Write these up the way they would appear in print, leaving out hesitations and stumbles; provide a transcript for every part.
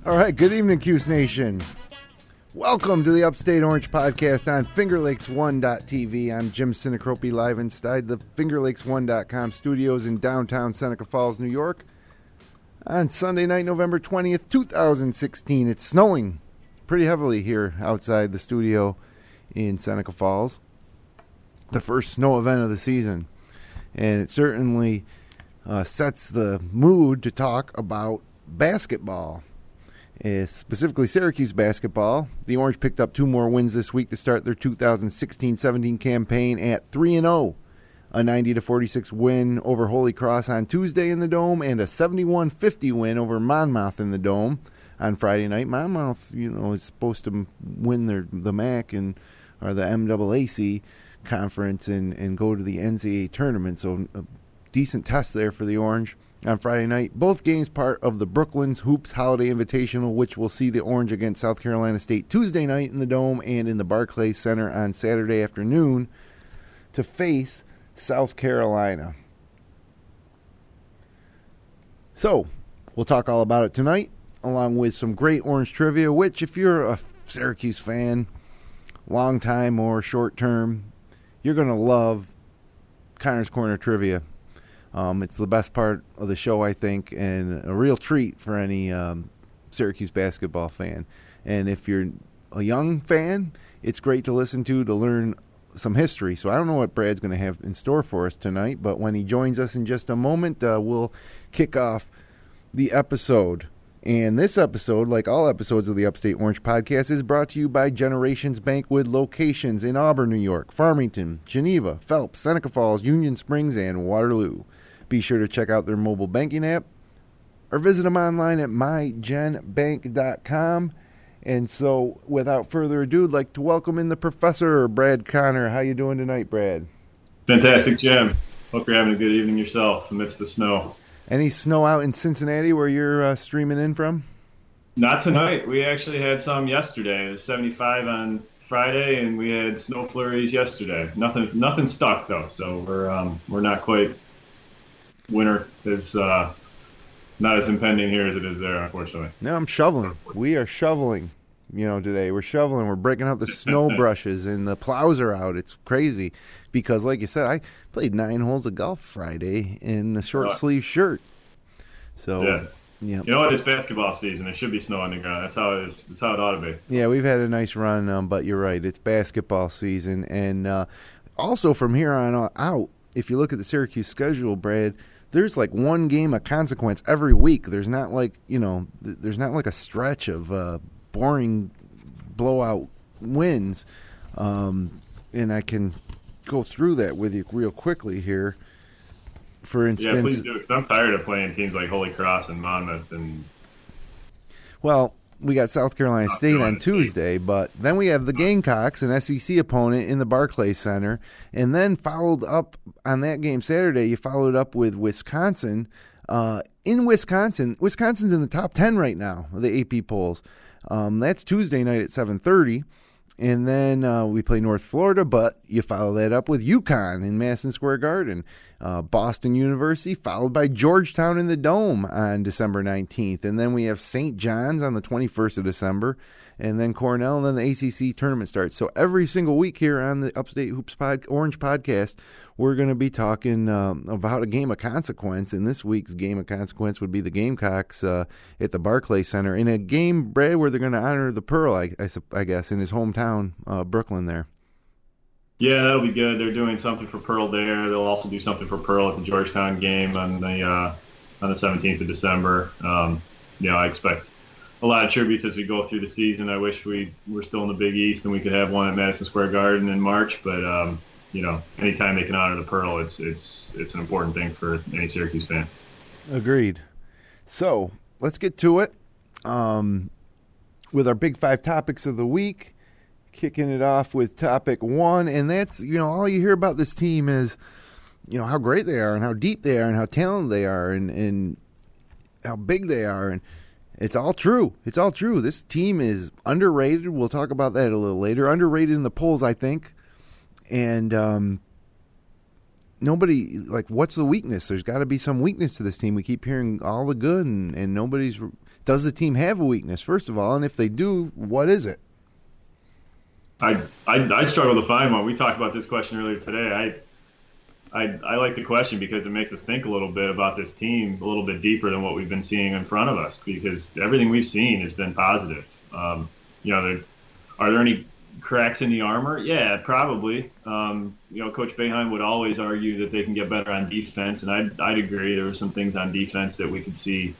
All right, good evening, Cuse Nation. Welcome to the Upstate Orange Podcast on FingerLakes1.tv. I'm Jim Sinicropi, live inside the FingerLakes1.com studios in downtown Seneca Falls, New York. On Sunday night, November 20th, 2016. It's snowing pretty heavily here outside the studio in Seneca Falls. The first snow event of the season. And it certainly sets the mood to talk about basketball. Specifically Syracuse basketball. The Orange picked up 2 more wins this week to start their 2016-17 campaign at 3-0. A 90-46 win over Holy Cross on Tuesday in the Dome, and a 71-50 win over Monmouth in the Dome on Friday night. Monmouth, is supposed to win the MAC or the MAAC conference and go to the NCAA tournament. So a decent test there for the Orange on Friday night. Both games part of the Brooklyn's Hoops Holiday Invitational, which will see the Orange against South Carolina State Tuesday night in the Dome and in the Barclays Center on Saturday afternoon to face South Carolina. So, we'll talk all about it tonight, along with some great Orange trivia, which if you're a Syracuse fan, long time or short term, you're going to love Conor's Corner trivia. It's the best part of the show, I think, and a real treat for any Syracuse basketball fan. And if you're a young fan, it's great to listen to learn some history. So I don't know what Brad's going to have in store for us tonight, but when he joins us in just a moment, we'll kick off the episode. And this episode, like all episodes of the Upstate Orange Podcast, is brought to you by Generations Bank with locations in Auburn, New York, Farmington, Geneva, Phelps, Seneca Falls, Union Springs, and Waterloo. Be sure to check out their mobile banking app or visit them online at mygenbank.com. And so, without further ado, I'd like to welcome in the professor, Brad Conor. How you doing tonight, Brad? Fantastic, Jim. Hope you're having a good evening yourself amidst the snow. Any snow out in Cincinnati where you're streaming in from? Not tonight. We actually had some yesterday. It was 75 on Friday, and we had snow flurries yesterday. Nothing stuck though, so we're not quite. Winter is not as impending here as it is there, unfortunately. No, I'm shoveling. We are shoveling. Today we're shoveling. We're breaking out the snow brushes, and the plows are out. It's crazy because, like you said, I played 9 holes of golf Friday in a short sleeve shirt. So, yeah. You know what? It's basketball season. There should be snow on the ground. That's how it is. That's how it ought to be. Yeah, we've had a nice run, but you're right. It's basketball season, and also from here on out, if you look at the Syracuse schedule, Brad, there's like one game of consequence every week. There's not like a stretch of boring blowout wins. And I can go through that with you real quickly here. For instance, yeah, please do, because I'm tired of playing teams like Holy Cross and Monmouth. Well, we got South Carolina State on Tuesday, but then we have the Gamecocks, an SEC opponent, in the Barclays Center, and then followed up on that game Saturday. You followed up with Wisconsin. In Wisconsin, Wisconsin's in the top 10 right now of the AP polls. That's Tuesday night at 7:30, and then we play North Florida, but you follow that up with UConn in Madison Square Garden. Boston University, followed by Georgetown in the Dome on December 19th. And then we have St. John's on the 21st of December, and then Cornell, and then the ACC tournament starts. So every single week here on the Upstate Hoops Orange Podcast, we're going to be talking about a game of consequence. And this week's game of consequence would be the Gamecocks at the Barclays Center in a game, Brad, where they're going to honor the Pearl, I guess, in his hometown, Brooklyn there. Yeah, that'll be good. They're doing something for Pearl there. They'll also do something for Pearl at the Georgetown game on the 17th of December. I expect a lot of tributes as we go through the season. I wish we were still in the Big East and we could have one at Madison Square Garden in March. But anytime they can honor the Pearl, it's an important thing for any Syracuse fan. Agreed. So let's get to it with our big 5 topics of the week. Kicking it off with topic 1, and that's, all you hear about this team is, how great they are and how deep they are and how talented they are and how big they are. And it's all true. It's all true. This team is underrated. We'll talk about that a little later. Underrated in the polls, I think. And nobody, what's the weakness? There's got to be some weakness to this team. We keep hearing all the good, and nobody's does the team have a weakness, first of all? And if they do, what is it? I struggle to find one. We talked about this question earlier today. I like the question because it makes us think a little bit about this team a little bit deeper than what we've been seeing in front of us, because everything we've seen has been positive. Are there any cracks in the armor? Yeah, probably. Coach Boeheim would always argue that they can get better on defense, and I'd agree. There were some things on defense that we could see.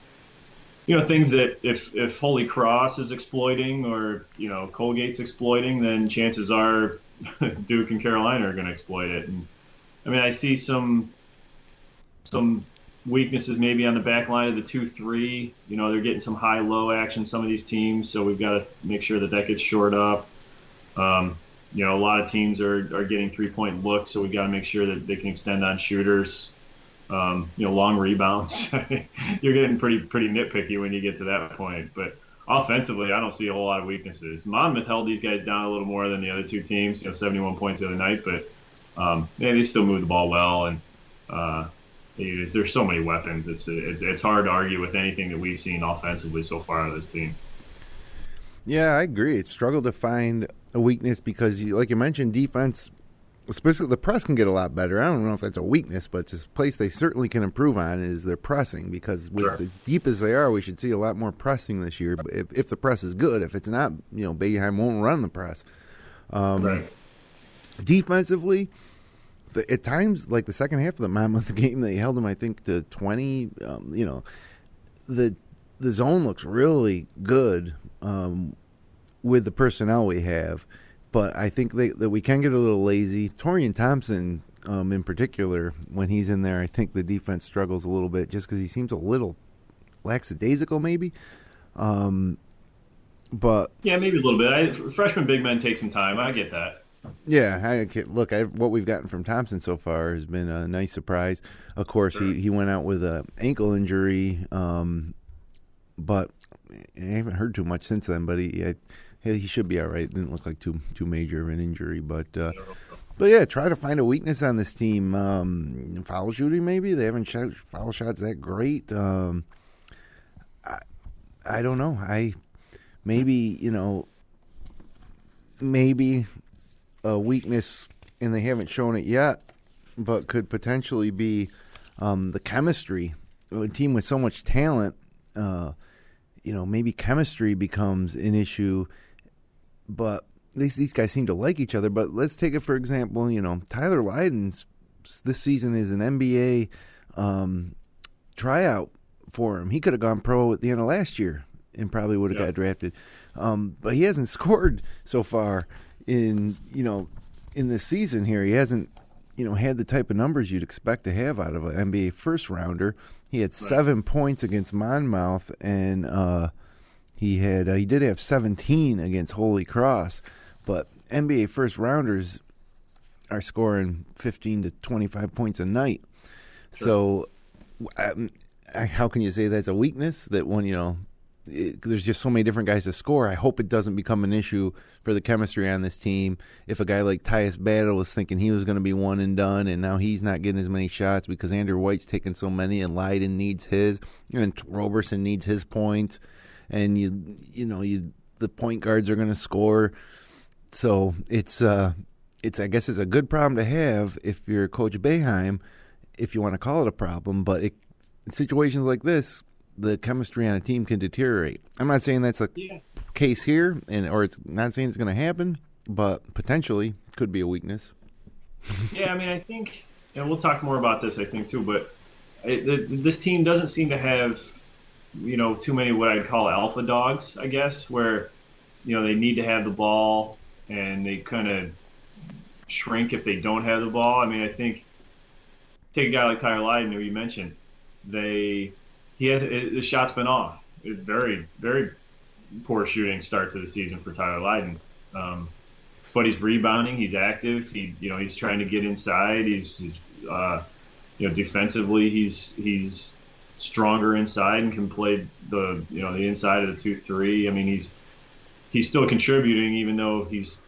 Things that if Holy Cross is exploiting or Colgate's exploiting, then chances are Duke and Carolina are going to exploit it. And I mean, I see some weaknesses maybe on the back line of the 2-3. They're getting some high-low action, some of these teams, so we've got to make sure that gets shored up. A lot of teams are getting three-point looks, so we've got to make sure that they can extend on shooters. Long rebounds. You're getting pretty nitpicky when you get to that point. But offensively, I don't see a whole lot of weaknesses. Monmouth held these guys down a little more than the other two teams, 71 points the other night, but they still move the ball well, and there's so many weapons. It's hard to argue with anything that we've seen offensively so far out of this team. Yeah, I agree. It's struggled to find a weakness because, like you mentioned, defense, especially the press, can get a lot better. I don't know if that's a weakness, but it's a place they certainly can improve on is their pressing, because with as deep as they are, we should see a lot more pressing this year. But if the press is good, if it's not, Boeheim won't run the press. Defensively, at times, like the second half of the Monmouth game, they held them, I think, to 20. The zone looks really good with the personnel we have. But I think that we can get a little lazy. Torian Thompson, in particular, when he's in there, I think the defense struggles a little bit just because he seems a little lackadaisical, maybe. But yeah, maybe a little bit. Freshman big men take some time. I get that. Yeah, what we've gotten from Thompson so far has been a nice surprise. Of course, he went out with an ankle injury, but I haven't heard too much since then. But he should be all right. It didn't look like too major of an injury, but yeah, try to find a weakness on this team. Foul shooting, maybe they haven't shot foul shots that great. I don't know. Maybe a weakness, and they haven't shown it yet, but could potentially be the chemistry. A team with so much talent, maybe chemistry becomes an issue. But these guys seem to like each other. But let's take it for example. Tyler Lydon's this season is an NBA tryout for him. He could have gone pro at the end of last year and probably would have got drafted. But he hasn't scored so far in this season here. He hasn't had the type of numbers you'd expect to have out of an NBA first rounder. He had 7 points against Monmouth, and he did have 17 against Holy Cross. But NBA first rounders are scoring 15 to 25 points a night. Sure. So how can you say that's a weakness? That when there's just so many different guys to score. I hope it doesn't become an issue for the chemistry on this team. If a guy like Tyus Battle was thinking he was going to be one and done, and now he's not getting as many shots because Andrew White's taking so many, and Lydon needs his, and Roberson needs his points, and the point guards are going to score. So it's I guess it's a good problem to have if you're Coach Boeheim, if you want to call it a problem. But in situations like this, the chemistry on a team can deteriorate. I'm not saying that's the case here, or it's not saying it's going to happen, but potentially could be a weakness. Yeah, I mean, I think, and we'll talk more about this, I think, too, but this team doesn't seem to have, too many what I'd call alpha dogs, I guess, where, they need to have the ball and they kind of shrink if they don't have the ball. I mean, I think, take a guy like Tyler Lydon, who you mentioned, the shot's been off. Very, very poor shooting start to the season for Tyler Lydon. But he's rebounding. He's active. He's trying to get inside. He's defensively, he's stronger inside and can play the inside of the 2-3. I mean, he's still contributing even though his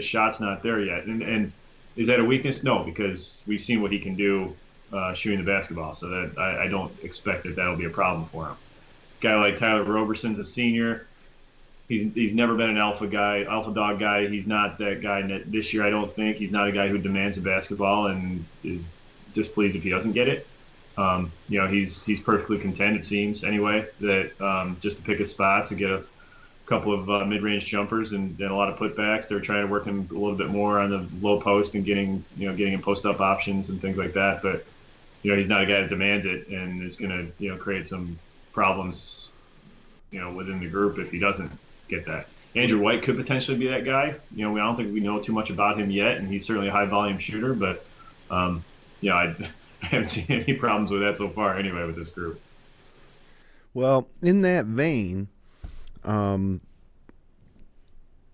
shot's not there yet. And is that a weakness? No, because we've seen what he can do shooting the basketball. So that I don't expect that'll be a problem for him. guy like Tyler Roberson's a senior. He's never been an alpha dog guy. He's not that guy this year. I don't think he's not a guy who demands a basketball and is displeased if he doesn't get it. He's perfectly content, it seems anyway, that just to pick his spots to get a couple of mid-range jumpers and a lot of putbacks. They're trying to work him a little bit more on the low post and getting him post-up options and things like that. But he's not a guy that demands it and is going to create some problems within the group if he doesn't get that. Andrew White could potentially be that guy. I don't think we know too much about him yet, and he's certainly a high-volume shooter. But I haven't seen any problems with that so far anyway with this group. Well, in that vein,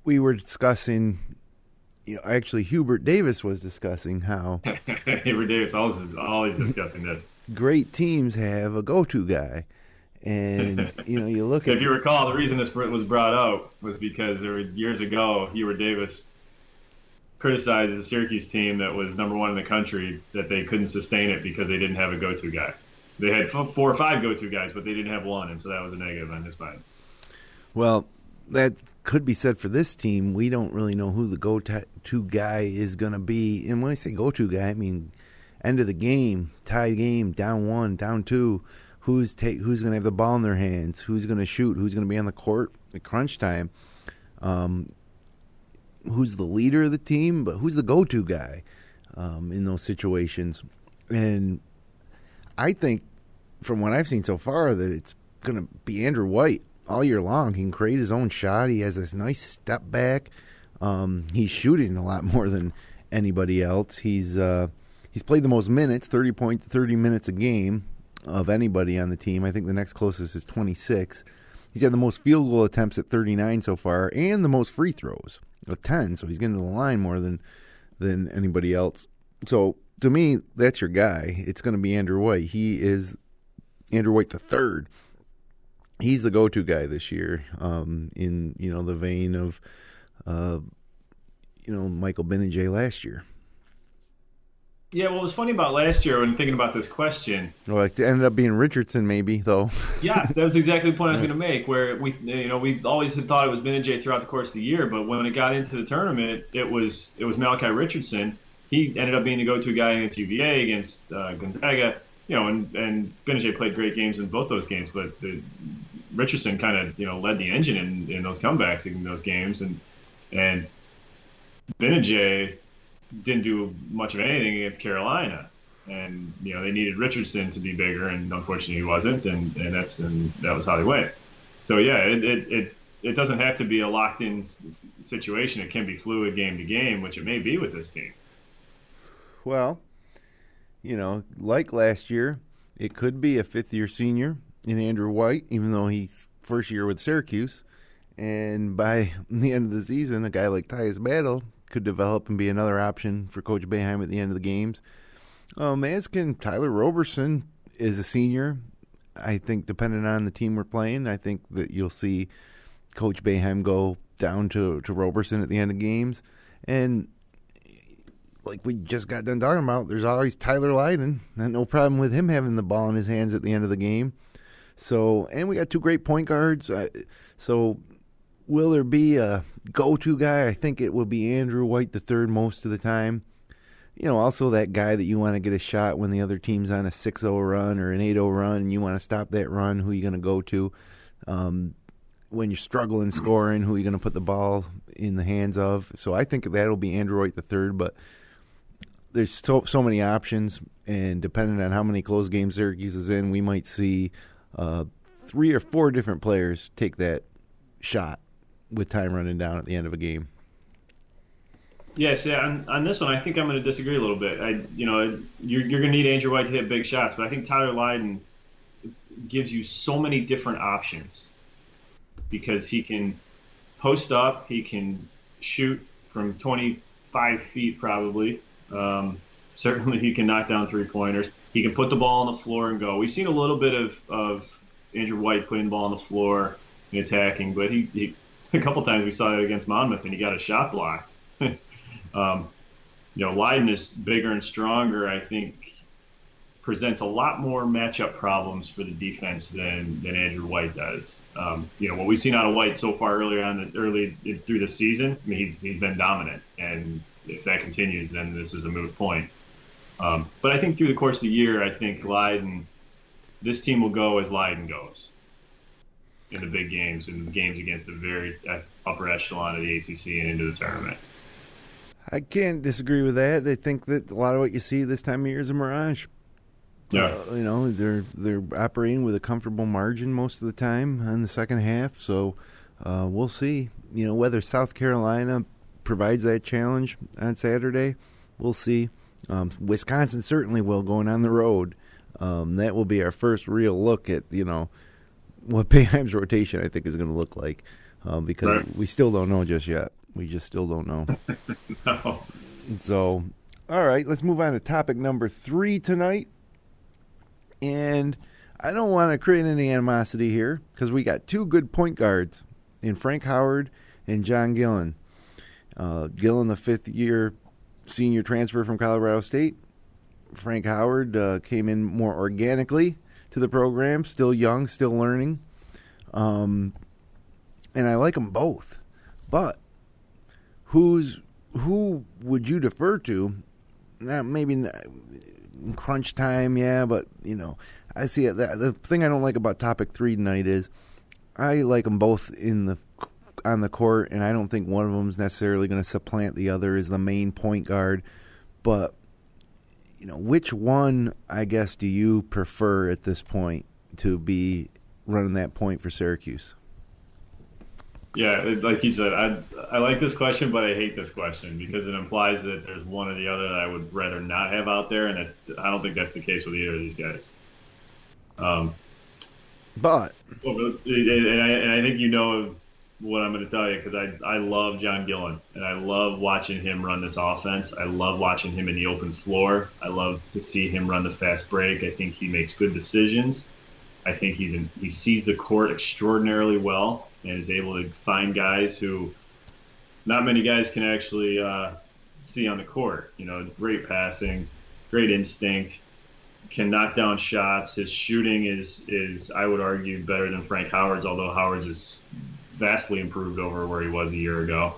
we were discussing, actually Hubert Davis was discussing how Hubert Davis always discussing this. Great teams have a go-to guy. And, you look at... If you recall, the reason this was brought up was because there were years ago, Hubert Davis criticized a Syracuse team that was number one in the country that they couldn't sustain it because they didn't have a go-to guy. They had 4 or 5 go-to guys, but they didn't have one, and so that was a negative on his mind. Well, that could be said for this team. We don't really know who the go-to guy is going to be. And when I say go-to guy, I mean end of the game, tied game, down 1, down 2. Who's going to have the ball in their hands? Who's going to shoot? Who's going to be on the court at crunch time? Who's the leader of the team? But who's the go-to guy in those situations? And I think, from what I've seen so far, that it's going to be Andrew White all year long. He can create his own shot. He has this nice step back. He's shooting a lot more than anybody else. He's played the most minutes, 30 minutes a game, of anybody on the team. I think the next closest is 26. He's had the most field goal attempts at 39 so far, and the most free throws with 10. So he's getting to the line more than anybody else. So to me, that's your guy. It's going to be Andrew White. He is Andrew White the third. He's the go-to guy this year. In the vein of Michael Benajay last year. Yeah, what was funny about last year when thinking about this question... Well, it ended up being Richardson maybe, though. Yes, that was exactly the point I was going to make, where we always had thought it was Benajay throughout the course of the year, but when it got into the tournament, it was Malachi Richardson. He ended up being the go-to guy against UVA, against Gonzaga, and Benajay played great games in both those games, but Richardson kind of, led the engine in those comebacks in those games, and Benajay didn't do much of anything against Carolina, and they needed Richardson to be bigger, and unfortunately he wasn't, and that was how they went. So yeah, it doesn't have to be a locked-in situation. It can be fluid game to game, which it may be with this team. Well, like last year, it could be a fifth-year senior in Andrew White, even though he's first year with Syracuse, and by the end of the season, a guy like Tyus Battle could develop and be another option for Coach Boeheim at the end of the games. As can Tyler Roberson is a senior. I think depending on the team we're playing, I think that you'll see Coach Boeheim go down to Roberson at the end of games. And like we just got done talking about, there's always Tyler Lydon. No problem with him having the ball in his hands at the end of the game. So, and we got 2 great point guards. So will there be a go-to guy? I think it will be Andrew White the third most of the time. Also that guy that you want to get a shot when the other team's on a 6-0 run or an 8-0 run and you want to stop that run, who are you going to go to? When you're struggling scoring, who are you going to put the ball in the hands of? So I think that'll be Andrew White the third, but there's so many options, and depending on how many close games Syracuse is in, we might see 3 or 4 different players take that shot with time running down at the end of a game. Yes, yeah, on this one, I think I'm going to disagree a little bit. You're going to need Andrew White to hit big shots, but I think Tyler Lydon gives you so many different options because he can post up, he can shoot from 25 feet probably. Certainly he can knock down 3-pointers. He can put the ball on the floor and go. We've seen a little bit of Andrew White putting the ball on the floor and attacking, but he a couple times we saw it against Monmouth and he got a shot blocked. Lydon is bigger and stronger. I think presents a lot more matchup problems for the defense than Andrew White does. What we've seen out of White so far early through the season, I mean, he's been dominant, and if that continues, then this is a moot point. But I think through the course of the year, I think this team will go as Leiden goes in the big games and the games against the very upper echelon of the ACC and into the tournament. I can't disagree with that. I think that a lot of what you see this time of year is a mirage. Yeah. They're operating with a comfortable margin most of the time in the second half. So we'll see. Whether South Carolina provides that challenge on Saturday, we'll see. Wisconsin certainly will, going on the road. That will be our first real look at what Boeheim's rotation I think is going to look like, because we still don't know just yet. We just still don't know. No. So, all right, let's move on to topic number 3 tonight. And I don't want to create any animosity here because we got 2 good point guards in Frank Howard and John Gillen. Gillen, the 5th-year senior transfer from Colorado State. Frank Howard came in more organically to the program, still young, still learning. And I like them both. But who would you defer to? Maybe in crunch time, yeah, but, I see it. The thing I don't like about topic 3 tonight is I like them both on the court, and I don't think one of them is necessarily going to supplant the other as the main point guard. But, which one, I guess, do you prefer at this point to be running that point for Syracuse? Yeah, like you said, I like this question, but I hate this question because it implies that there's one or the other that I would rather not have out there, and I don't think that's the case with either of these guys. But and I think what I'm going to tell you, because I love John Gillen, and I love watching him run this offense. I love watching him in the open floor. I love to see him run the fast break. I think he makes good decisions. I think he sees the court extraordinarily well and is able to find guys who not many guys can actually see on the court. Great passing, great instinct, can knock down shots. His shooting is I would argue, better than Frank Howard's, although Howard's is vastly improved over where he was a year ago.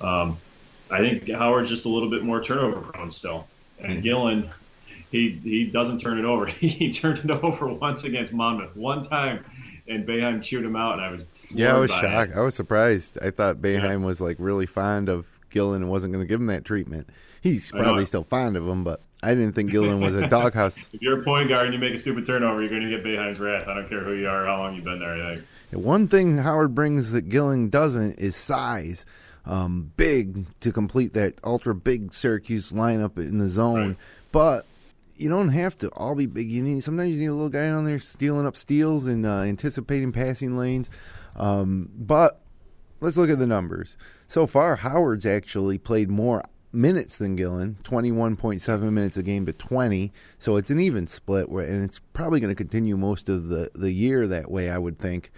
I think Howard's just a little bit more turnover prone still. And Gillen, he doesn't turn it over. He turned it over once against Monmouth, one time, and Boeheim chewed him out, and I was I was shocked. I was surprised. I thought Boeheim was really fond of Gillen and wasn't going to give him that treatment. He's probably still fond of him, but I didn't think Gillen was a doghouse. If you're a point guard and you make a stupid turnover, you're going to get Boeheim's wrath. I don't care who you are or how long you've been there, I think. One thing Howard brings that Gillen doesn't is size. Big to complete that ultra big Syracuse lineup in the zone. Right. But you don't have to all be big. Sometimes you need a little guy on there stealing up steals and anticipating passing lanes. But let's look at the numbers. So far, Howard's actually played more minutes than Gillen, 21.7 minutes a game to 20. So it's an even split, and it's probably going to continue most of the year that way, I would think.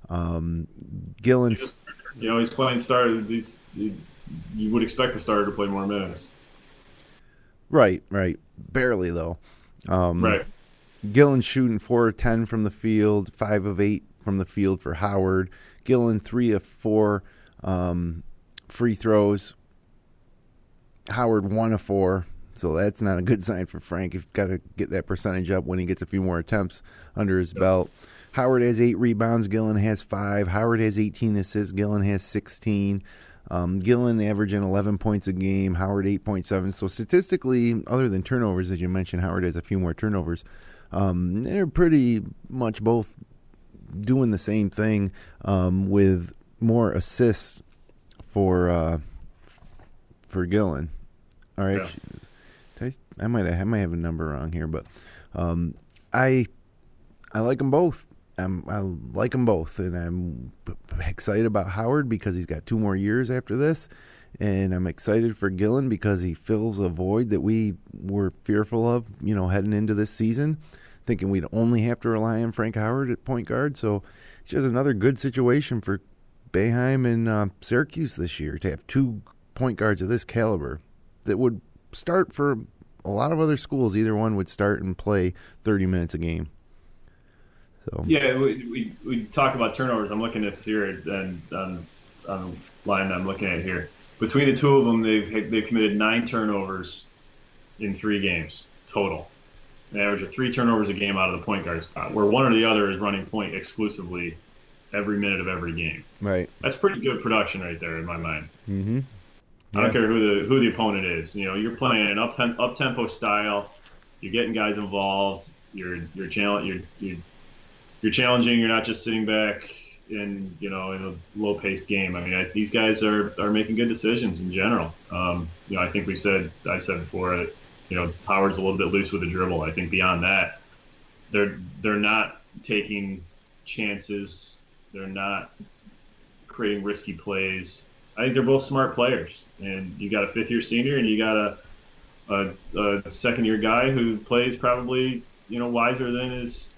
Gillen, he's playing starter. You would expect the starter to play more minutes. Right. Barely, though. Right. Gillen shooting 4 of 10 from the field, 5 of 8 from the field for Howard. Gillen 3 of 4 free throws. Howard 1 of 4. So that's not a good sign for Frank. You've got to get that percentage up when he gets a few more attempts under his belt. Howard has 8 rebounds. Gillen has 5. Howard has 18 assists. Gillen has 16. Gillen averaging 11 points a game. Howard 8.7. So statistically, other than turnovers, as you mentioned, Howard has a few more turnovers. They're pretty much both doing the same thing with more assists for Gillen. All right, yeah. I might have a number wrong here, but I like them both. I like them both, and I'm excited about Howard because he's got 2 more years after this, and I'm excited for Gillen because he fills a void that we were fearful of, heading into this season, thinking we'd only have to rely on Frank Howard at point guard. So it's just another good situation for Boeheim and Syracuse this year to have 2 point guards of this caliber that would start for a lot of other schools, either one would start and play 30 minutes a game. So yeah, we talk about turnovers. I'm looking at this here and on the line I'm looking at here. Between the two of them, they've committed 9 turnovers in 3 games total. They average of 3 turnovers a game out of the point guard spot, where one or the other is running point exclusively every minute of every game. Right. That's pretty good production right there in my mind. Mm-hmm. I don't care who the opponent is. You're playing an up tempo style. You're getting guys involved. You're challenging. You're not just sitting back in a low paced game. I mean, these guys are making good decisions in general. I think I've said before that Howard's a little bit loose with the dribble. I think beyond that, they're not taking chances. They're not creating risky plays. I think they're both smart players. And you got a 5th-year senior, and you got a second-year guy who plays probably wiser than his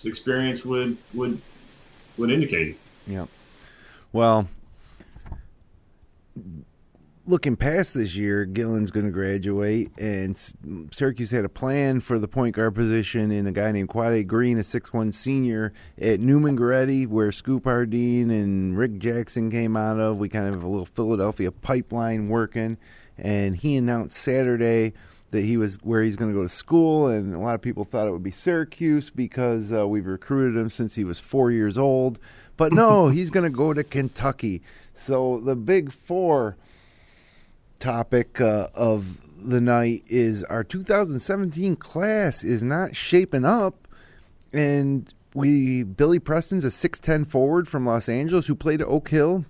experience would indicate. Yeah. Well, looking past this year, Gillen's going to graduate, and Syracuse had a plan for the point guard position in a guy named Quade Green, a 6'1 senior at Newman Goretti, where Scoop Hardeen and Rick Jackson came out of. We kind of have a little Philadelphia pipeline working, and he announced Saturday that where he's going to go to school, and a lot of people thought it would be Syracuse because we've recruited him since he was 4 years old. But no, he's going to go to Kentucky. So the Big Four topic of the night is our 2017 class is not shaping up, and Billy Preston's a 6'10 forward from Los Angeles who played at Oak Hill.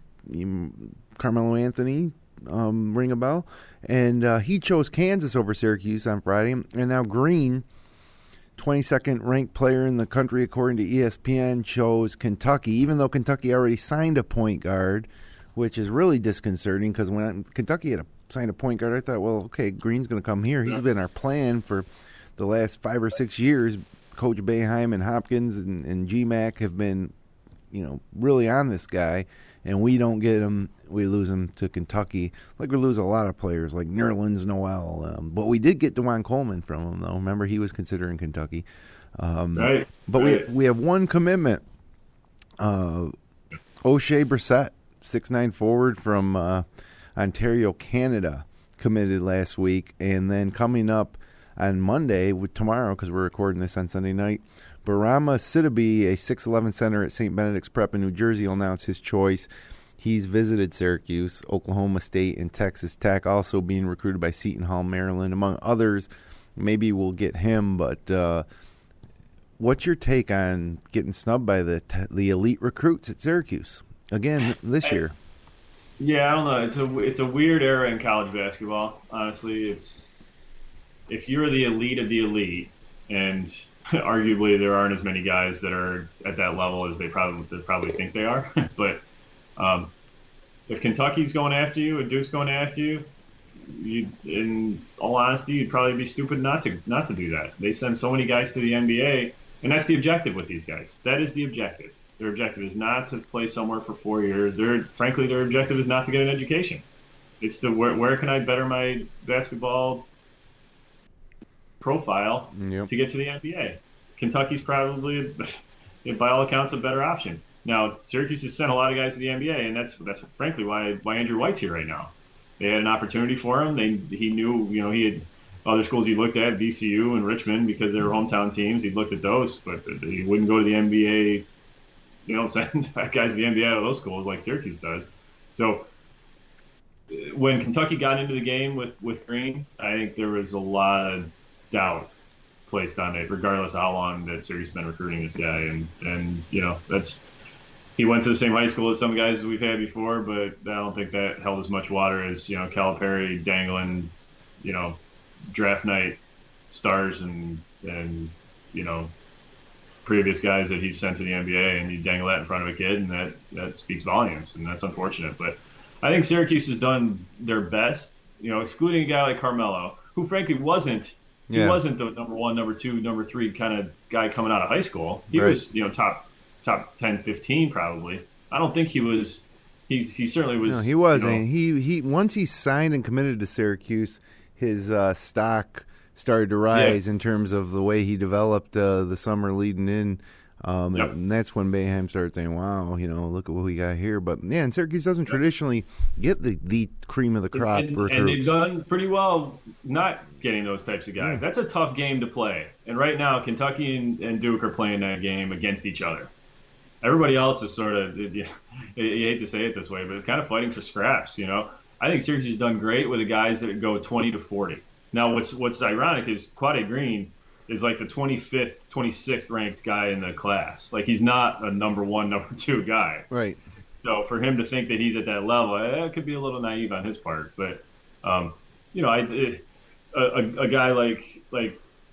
Carmelo Anthony, ring a bell, and he chose Kansas over Syracuse on Friday. And now Green, 22nd ranked player in the country according to ESPN, chose Kentucky, even though Kentucky already signed a point guard, which is really disconcerting because when Kentucky had signed a point guard, I thought, well, okay, Green's going to come here. He's been our plan for the last 5 or 6 years. Coach Boeheim and Hopkins and GMAC have been, really on this guy, and we don't get him. We lose him to Kentucky. Like we lose a lot of players, like Nerlens Noel. But we did get DeJuan Coleman from him, though. Remember, he was considering Kentucky. Right. But we have one commitment. O'Shea Brissett, 6'9 forward from Ontario, Canada, committed last week. And then coming up on Monday, tomorrow, because we're recording this on Sunday night, Barama Sidibe, a 6'11 center at St. Benedict's Prep in New Jersey, will announce his choice. He's visited Syracuse, Oklahoma State, and Texas Tech, also being recruited by Seton Hall, Maryland, among others. Maybe we'll get him, but what's your take on getting snubbed by the elite recruits at Syracuse again this year? Yeah, I don't know. It's a weird era in college basketball. Honestly, if you're the elite of the elite, and arguably there aren't as many guys that are at that level as they probably think they are. But if Kentucky's going after you and Duke's going after you, in all honesty, you'd probably be stupid not to do that. They send so many guys to the NBA, and that's the objective with these guys. That is the objective. Their objective is not to play somewhere for 4 years. Frankly, their objective is not to get an education. It's to where can I better my basketball profile to get to the NBA. Kentucky's probably, by all accounts, a better option. Now, Syracuse has sent a lot of guys to the NBA, and that's frankly why Andrew White's here right now. They had an opportunity for him. He knew, he had other schools he looked at, VCU and Richmond, because they were hometown teams. He looked at those, but he wouldn't go to the NBA. Send guys to the NBA out of those schools like Syracuse does. So when Kentucky got into the game with Green, I think there was a lot of doubt placed on it, regardless of how long that Syracuse has been recruiting this guy. And he went to the same high school as some guys we've had before, but I don't think that held as much water as, Calipari dangling, draft night stars and previous guys that he's sent to the NBA, and you dangle that in front of a kid, and that speaks volumes, and that's unfortunate. But I think Syracuse has done their best, excluding a guy like Carmelo, who frankly wasn't the number 1, number 2, number 3 kind of guy coming out of high school. He was, top 10, 15 probably. I don't think he was. He certainly was. No, he wasn't. He once he signed and committed to Syracuse, his stock started to rise in terms of the way he developed the summer leading in. And that's when Boeheim started saying, wow, look at what we got here. But, and Syracuse doesn't traditionally get the cream of the crop. And they've done pretty well not getting those types of guys. That's a tough game to play. And right now, Kentucky and Duke are playing that game against each other. Everybody else is sort of, you hate to say it this way, but it's kind of fighting for scraps, I think Syracuse has done great with the guys that go 20 to 40. Now, what's ironic is Quade Green is like the 25th, 26th ranked guy in the class. Like, he's not a number one, number two guy. Right. So for him to think that he's at that level, it could be a little naive on his part. But, a guy like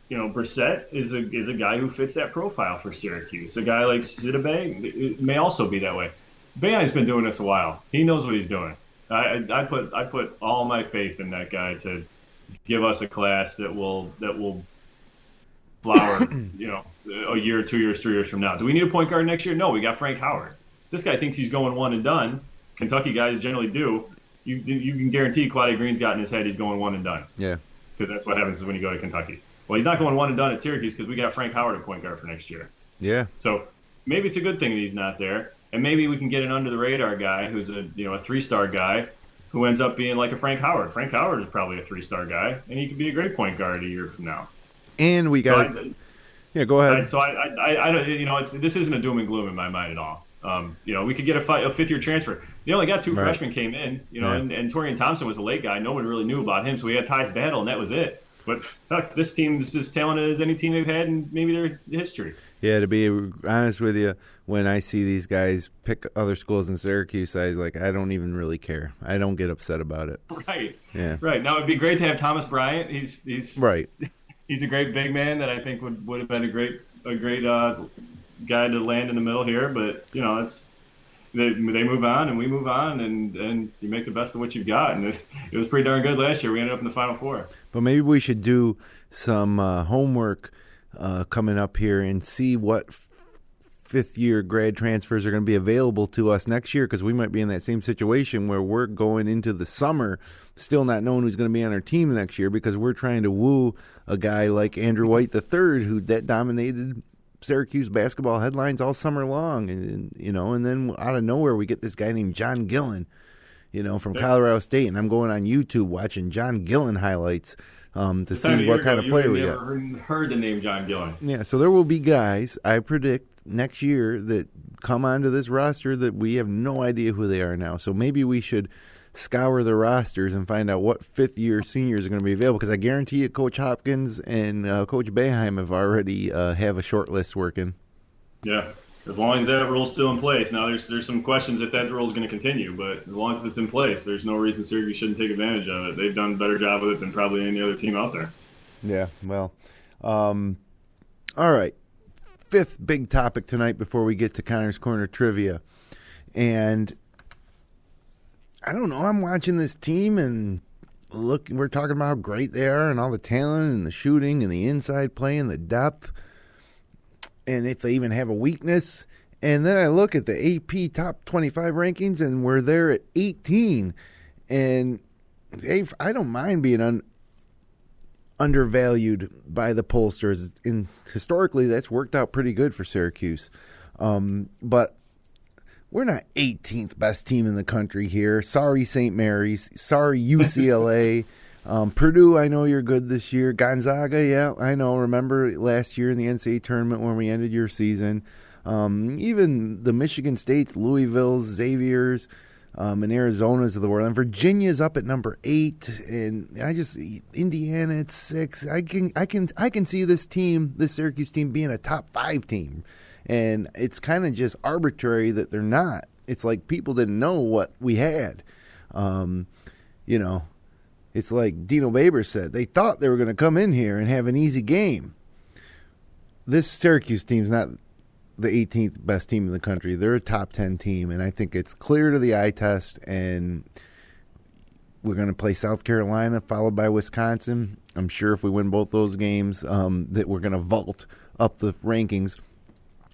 Brissett is a guy who fits that profile for Syracuse. A guy like Sidibe may also be that way. Boeheim's been doing this a while. He knows what he's doing. I put all my faith in that guy to give us a class that will flower, a year, 2 years, 3 years from now. Do we need a point guard next year? No, we got Frank Howard. This guy thinks he's going one and done. Kentucky guys generally do. You can guarantee Quade Green's got in his head he's going one and done. Yeah. Because that's what happens when you go to Kentucky. Well, he's not going one and done at Syracuse because we got Frank Howard at point guard for next year. Yeah. So maybe it's a good thing that he's not there. And maybe we can get an under-the-radar guy who's a 3-star guy who ends up being like a Frank Howard. Frank Howard is probably a 3-star guy, and he could be a great point guard a year from now. And we got go ahead. So I don't, this isn't a doom and gloom in my mind at all. We could get a 5th-year transfer. They only got 2 freshmen came in, and Torian Thompson was a late guy. No one really knew about him, so we had Tyus Battle, and that was it. But this team is as talented as any team they've had in maybe their history. Yeah, to be honest with you, when I see these guys pick other schools in Syracuse, I don't even really care. I don't get upset about it. Right. Yeah. Right. Now it'd be great to have Thomas Bryant. He's right. He's a great big man that I think would have been a great guy to land in the middle here. But they move on and we move on, and you make the best of what you've got. And it was pretty darn good last year. We ended up in the Final Four. But maybe we should do some homework coming up here and see what fifth-year grad transfers are going to be available to us next year, because we might be in that same situation where we're going into the summer still not knowing who's going to be on our team next year because we're trying to woo a guy like Andrew White III that dominated Syracuse basketball headlines all summer long, and then out of nowhere we get this guy named John Gillen, from Colorado State, and I'm going on YouTube watching John Gillen highlights to see what kind of player we got. I've never heard the name John Gillen. Yeah, so there will be guys, I predict, next year that come onto this roster that we have no idea who they are now. So maybe we should scour the rosters and find out what fifth-year seniors are going to be available, because I guarantee you Coach Hopkins and Coach Boeheim have already have a short list working. Yeah, as long as that rule's still in place. Now, there's some questions if that rule is going to continue, but as long as it's in place, there's no reason Syracuse shouldn't take advantage of it. They've done a better job with it than probably any other team out there. Yeah, well, all right. Fifth big topic tonight before we get to Conor's Corner trivia. And I don't know, I'm watching this team and we're talking about how great they are and all the talent and the shooting and the inside play and the depth, and if they even have a weakness. And then I look at the AP top 25 rankings and we're there at 18. And I don't mind being undervalued by the pollsters. And historically, that's worked out pretty good for Syracuse. But we're not 18th best team in the country here. Sorry, St. Mary's. Sorry, UCLA. Purdue, I know you're good this year. Gonzaga, yeah, I know. Remember last year in the NCAA tournament when we ended your season. Even the Michigan States, Louisville's, Xavier's, and Arizona's of the world. And Virginia's up at number 8. And Indiana at 6. I can see this Syracuse team being a top 5 team. And it's kind of just arbitrary that they're not. It's like people didn't know what we had. It's like Dino Baber said. They thought they were going to come in here and have an easy game. This Syracuse team's not the 18th best team in the country. They're a top 10 team, and I think it's clear to the eye test. And we're going to play South Carolina, followed by Wisconsin. I'm sure if we win both those games, that we're going to vault up the rankings.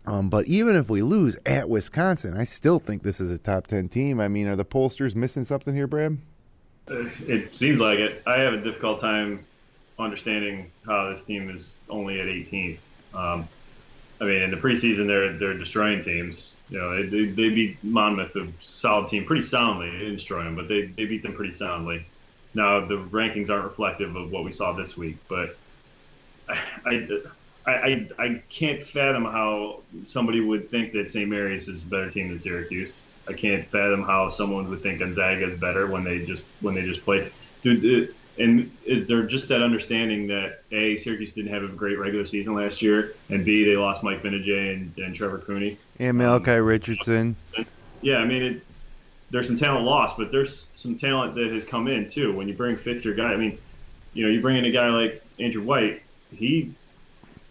But even if we lose at Wisconsin, I still think this is a top 10 team. I mean, are the pollsters missing something here, Brad? It seems like it. I have a difficult time understanding how this team is only at 18th. I mean, in the preseason, they're destroying teams. You know, they beat Monmouth, a solid team, pretty soundly. They didn't destroy them, but they beat them pretty soundly. Now, the rankings aren't reflective of what we saw this week, but I can't fathom how somebody would think that St. Mary's is a better team than Syracuse. I can't fathom how someone would think Gonzaga is better when they just played. Dude, and is there just that understanding that A, Syracuse didn't have a great regular season last year, and B, they lost Mike Benajay and Trevor Cooney and Malachi Richardson. Yeah, I mean, there's some talent lost, but there's some talent that has come in too. When you bring fifth-year guy, I mean, you know, you bring in a guy like Andrew White, he,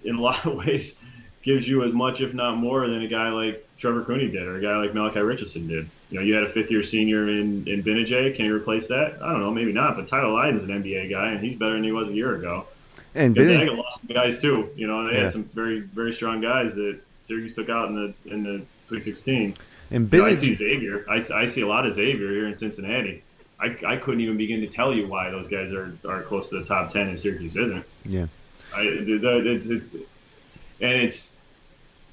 in a lot of ways, gives you as much, if not more, than a guy like Trevor Cooney did or a guy like Malachi Richardson did. You know, you had a fifth-year senior in Benajay. Can you replace that? I don't know, maybe not. But Tyler Lydon's an NBA guy, and he's better than he was a year ago. And Gonzaga lost some guys too. You know, they had some very, very strong guys that Syracuse took out in the Sweet 16. And I see Xavier. I see a lot of Xavier here in Cincinnati. I couldn't even begin to tell you why those guys are close to the top 10 and Syracuse isn't. Yeah. It's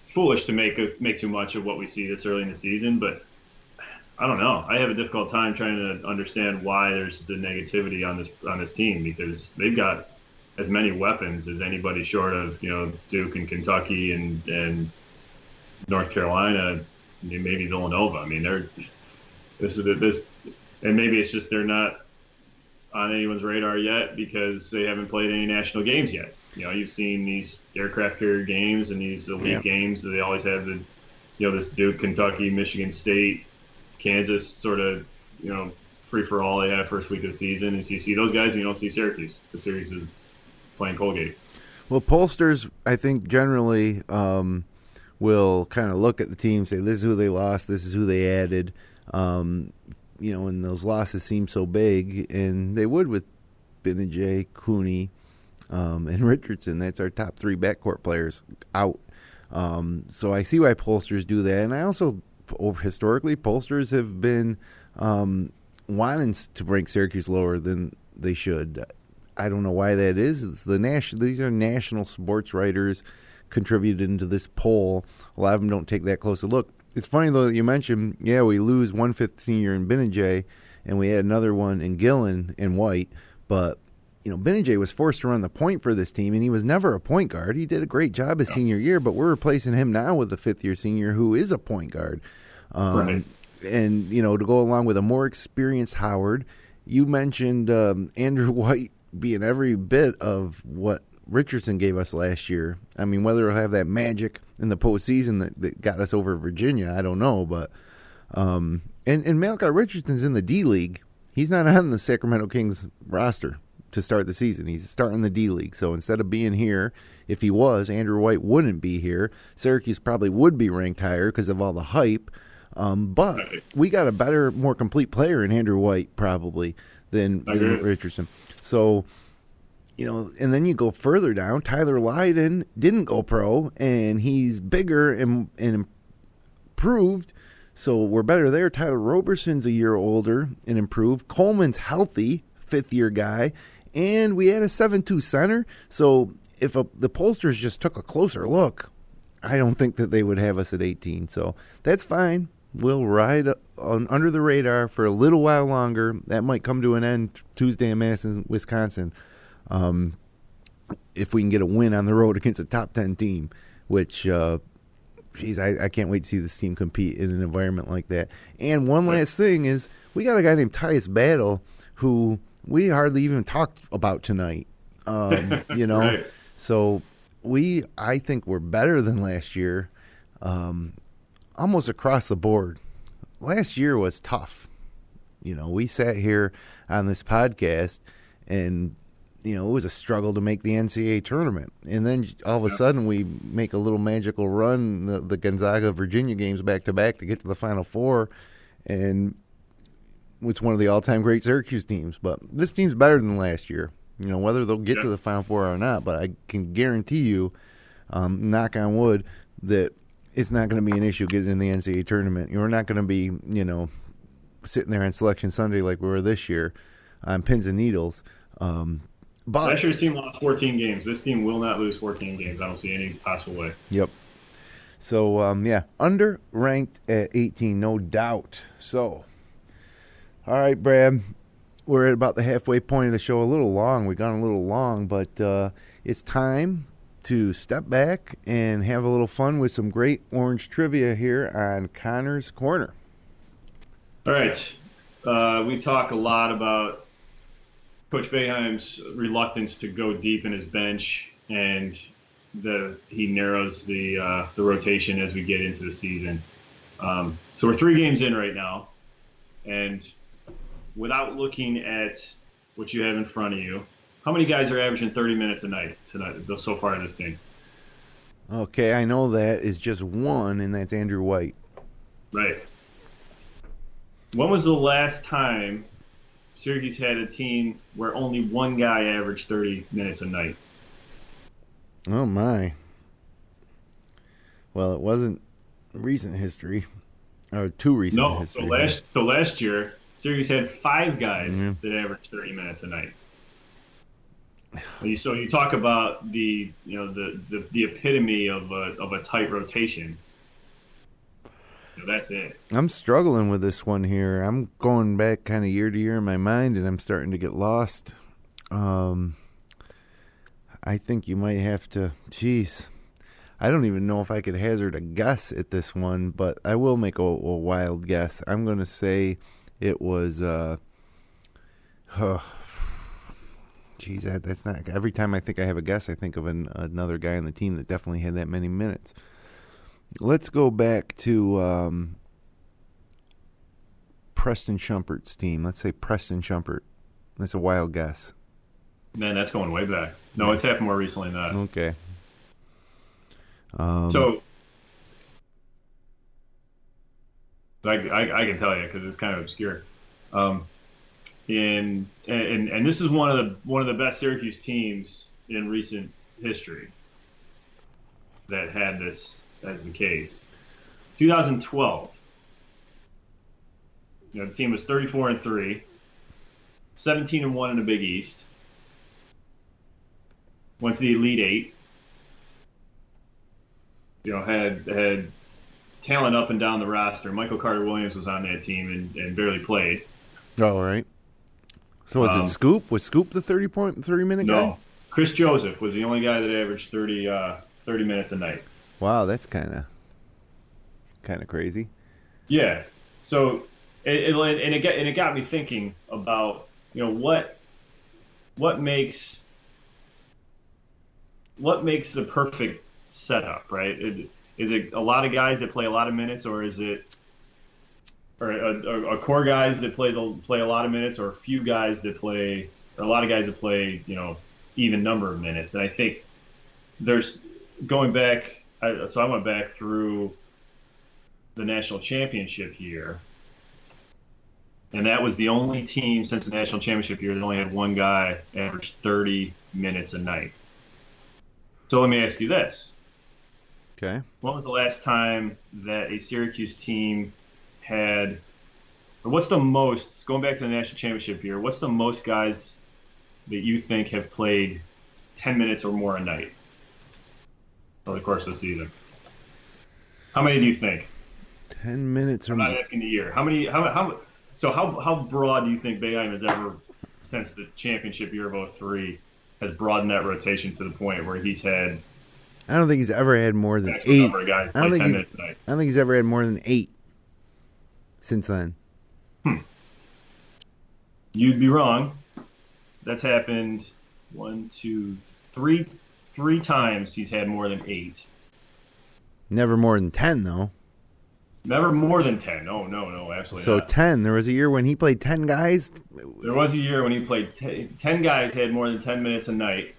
foolish to make too much of what we see this early in the season, but I don't know. I have a difficult time trying to understand why there's the negativity on this team, because they've got as many weapons as anybody short of, you know, Duke and Kentucky and North Carolina, maybe Villanova. I mean, and maybe it's just they're not on anyone's radar yet because they haven't played any national games yet. You know, you've seen these aircraft carrier games and these elite games that they always have this Duke, Kentucky, Michigan State, Kansas sort of, you know, free for all they have first week of the season. And so you see those guys and you don't see Syracuse. The Syracuse is playing Colgate. Well, pollsters, I think, generally will kind of look at the team, say this is who they lost, this is who they added. You know, and those losses seem so big, and they would with Benajay, Cooney, and Richardson. That's our top three backcourt players out. So I see why pollsters do that. And I also, historically, pollsters have been wanting to rank Syracuse lower than they should. I don't know why that is. It's these are national sports writers contributed into this poll. A lot of them don't take that close a look. It's funny, though, that you mentioned, we lose one fifth senior in Benajay, and we had another one in Gillen and White, but you know, Benajay was forced to run the point for this team, and he was never a point guard. He did a great job his senior year, but we're replacing him now with a fifth-year senior who is a point guard. Right. And, you know, to go along with a more experienced Howard, you mentioned Andrew White being every bit of what Richardson gave us last year. I mean, whether he'll have that magic in the postseason that got us over Virginia, I don't know. But and Malachi Richardson's in the D League. He's not on the Sacramento Kings roster to start the season. He's starting the D League. So instead of being here, if he was, Andrew White wouldn't be here. Syracuse probably would be ranked higher because of all the hype. But we got a better, more complete player in Andrew White probably than Richardson. So, you know, and then you go further down. Tyler Lydon didn't go pro, and he's bigger and improved. So we're better there. Tyler Roberson's a year older and improved. Coleman's healthy, fifth-year guy. And we had a 7'2 center. So if the pollsters just took a closer look, I don't think that they would have us at 18. So that's fine. We'll ride under the radar for a little while longer. That might come to an end Tuesday in Madison, Wisconsin, if we can get a win on the road against a top 10 team, which, I can't wait to see this team compete in an environment like that. And one last thing is we got a guy named Tyus Battle who we hardly even talked about tonight, you know. Right. So I think we're better than last year. Almost across the board. Last year was tough. You know, we sat here on this podcast and, you know, it was a struggle to make the NCAA tournament. And then all of a sudden we make a little magical run, the Gonzaga-Virginia games back-to-back to get to the Final Four. And it's one of the all-time great Syracuse teams. But this team's better than last year. You know, whether they'll get to the Final Four or not. But I can guarantee you, knock on wood, that it's not going to be an issue getting in the NCAA tournament. You're not going to be, you know, sitting there on Selection Sunday like we were this year on pins and needles. But last year's team lost 14 games. This team will not lose 14 games. I don't see any possible way. Yep. So, under ranked at 18, no doubt. So, all right, Brad, we're at about the halfway point of the show. A little long. We've gone a little long, but it's time to step back and have a little fun with some great Orange trivia here on Conor's Corner. All right. We talk a lot about Coach Boeheim's reluctance to go deep in his bench, and he narrows the rotation as we get into the season. So we're 3 games in right now, and without looking at what you have in front of you, how many guys are averaging 30 minutes a night tonight so far in this team? Okay, I know that is just one, and that's Andrew White. Right. When was the last time Syracuse had a team where only one guy averaged 30 minutes a night? Oh, my. Well, it wasn't recent history, or too recent history. So last year, Syracuse had 5 guys that averaged 30 minutes a night. So you talk about the epitome of a tight rotation. That's it. I'm struggling with this one here. I'm going back kind of year to year in my mind, and I'm starting to get lost. I think you might have to. Jeez, I don't even know if I could hazard a guess at this one, but I will make a wild guess. I'm going to say it was. Geez, that's not. Every time I think I have a guess, I think of another guy on the team that definitely had that many minutes. Let's go back to Preston Shumpert's team. Let's say Preston Shumpert. That's a wild guess. Man, that's going way back. No, it's happened more recently than that. Okay. So I can tell you because it's kind of obscure. And this is one of the best Syracuse teams in recent history that had this as the case. 2012. The team was 34-3, 17-1 in the Big East. Went to the Elite Eight. Had talent up and down the roster. Michael Carter-Williams was on that team and barely played. Oh, right. So was it Scoop? Was Scoop the 30-minute guy? No. Chris Joseph was the only guy that averaged 30 minutes a night. Wow, that's kind of crazy. Yeah. So it got me thinking about what makes the perfect setup, right? Is it a lot of guys that play a lot of minutes, or is it a core guys that play a lot of minutes, or a few guys that play, or a lot of guys that play even number of minutes? And I think there's going back. So I went back through the national championship year, and that was the only team since the national championship year that only had one guy average 30 minutes a night. So let me ask you this. Okay. When was the last time that a Syracuse team had, or what's the most, going back to the national championship year, what's the most guys that you think have played 10 minutes or more a night over the course of the season? How many do you think? 10 minutes or more. I'm not asking the year. How broad do you think Boeheim has ever, since the championship year of 2003, has broadened that rotation to the point where he's had? I don't think he's ever had more than 8. I don't think he's ever had more than 8 since then. You'd be wrong. That's happened 3 times he's had more than 8. Never more than 10, though. Never more than 10. No, absolutely so not. 10. There was a year when he played 10 guys. There was a year when he played 10 guys had more than 10 minutes a night.